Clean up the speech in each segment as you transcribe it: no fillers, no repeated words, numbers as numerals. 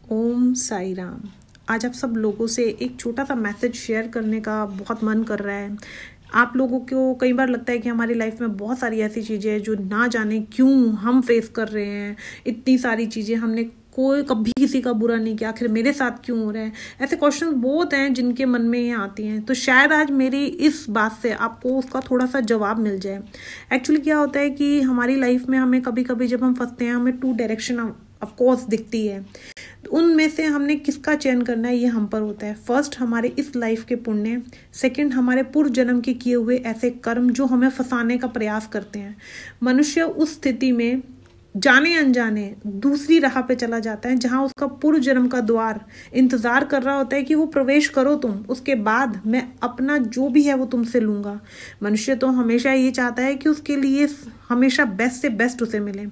ओम साई राम। आज आप सब लोगों से एक छोटा सा मैसेज शेयर करने का बहुत मन कर रहा है। आप लोगों को कई बार लगता है कि हमारी लाइफ में बहुत सारी ऐसी चीज़ें हैं जो ना जाने क्यों हम फेस कर रहे हैं। इतनी सारी चीज़ें हमने कोई कभी किसी का बुरा नहीं किया, आखिर मेरे साथ क्यों हो रहा है। ऐसे क्वेश्चन बहुत हैं जिनके मन में ये आती हैं। तो शायद आज मेरी इस बात से आपको उसका थोड़ा सा जवाब मिल जाए। एक्चुअली क्या होता है कि हमारी लाइफ में हमें कभी कभी जब हम फंसते हैं हमें टू डायरेक्शन ऑफकोर्स दिखती है। उनमें से हमने किसका चयन करना है ये हम पर होता है। फर्स्ट हमारे इस लाइफ के पुण्य, सेकंड हमारे पूर्व जन्म के किए हुए ऐसे कर्म जो हमें फंसाने का प्रयास करते हैं। मनुष्य उस स्थिति में जाने अनजाने दूसरी राह पे चला जाता है जहां उसका पूर्व जन्म का द्वार इंतजार कर रहा होता है कि वो प्रवेश करो तुम, उसके बाद मैं अपना जो भी है वो तुमसे लूंगा। मनुष्य तो हमेशा ये चाहता है कि उसके लिए हमेशा बेस्ट से बेस्ट उसे मिले।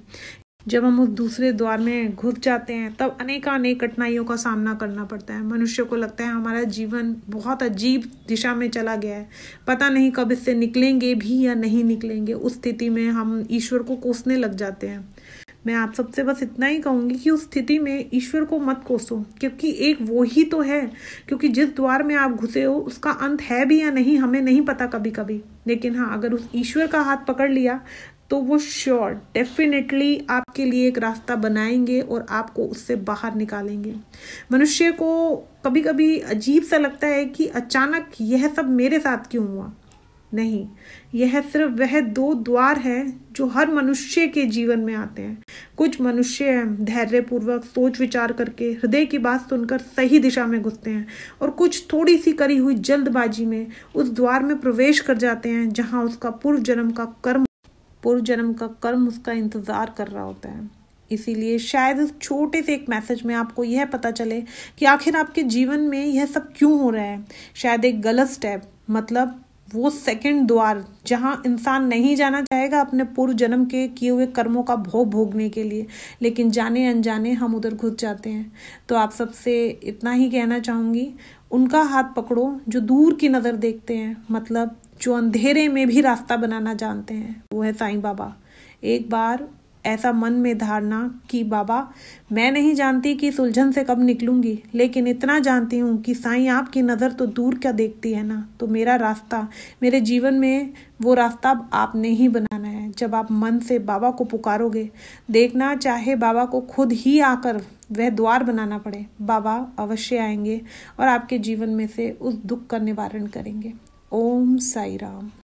जब हम उस दूसरे द्वार में घुस जाते हैं तब अनेक कठिनाइयों का सामना करना पड़ता है। मनुष्य को लगता है हमारा जीवन बहुत अजीब दिशा में चला गया है, पता नहीं कब इससे निकलेंगे भी या नहीं निकलेंगे। उस स्थिति में हम ईश्वर को कोसने लग जाते हैं। मैं आप सबसे बस इतना ही कहूँगी कि उस स्थिति में ईश्वर को मत कोसो, क्योंकि एक वो ही तो है। क्योंकि जिस द्वार में आप घुसे हो उसका अंत है भी या नहीं हमें नहीं पता कभी कभी, लेकिन हाँ अगर उस ईश्वर का हाथ पकड़ लिया तो वो श्योर डेफिनेटली आपके लिए एक रास्ता बनाएंगे और आपको उससे बाहर निकालेंगे। मनुष्य को कभी कभी अजीब सा लगता है कि अचानक यह सब मेरे साथ क्यों हुआ। नहीं, यह सिर्फ वह दो द्वार है जो हर मनुष्य के जीवन में आते हैं। कुछ मनुष्य धैर्यपूर्वक सोच विचार करके हृदय की बात सुनकर सही दिशा में घुसते हैं और कुछ थोड़ी सी करी हुई जल्दबाजी में उस द्वार में प्रवेश कर जाते हैं जहां उसका पूर्व जन्म का कर्म उसका इंतजार कर रहा होता है। इसीलिए शायद इस छोटे से एक मैसेज में आपको यह पता चले कि आखिर आपके जीवन में यह सब क्यों हो रहा है। शायद एक गलत स्टेप, मतलब वो सेकंड द्वार जहां इंसान नहीं जाना चाहेगा अपने पूर्व जन्म के किए हुए कर्मों का भोग भोगने के लिए, लेकिन जाने अनजाने हम उधर घुस जाते हैं। तो आप सबसे इतना ही कहना चाहूँगी, उनका हाथ पकड़ो जो दूर की नज़र देखते हैं, मतलब जो अंधेरे में भी रास्ता बनाना जानते हैं, वो है साईं बाबा। एक बार ऐसा मन में धारणा कि बाबा मैं नहीं जानती कि इस उलझन से कब निकलूंगी, लेकिन इतना जानती हूँ कि साईं आपकी नज़र तो दूर क्या देखती है ना। तो मेरा रास्ता, मेरे जीवन में वो रास्ता अब आपने ही बनाना है। जब आप मन से बाबा को पुकारोगे, देखना चाहे बाबा को खुद ही आकर वह द्वार बनाना पड़े, बाबा अवश्य आएंगे और आपके जीवन में से उस दुख का निवारण करेंगे। ओम साई राम।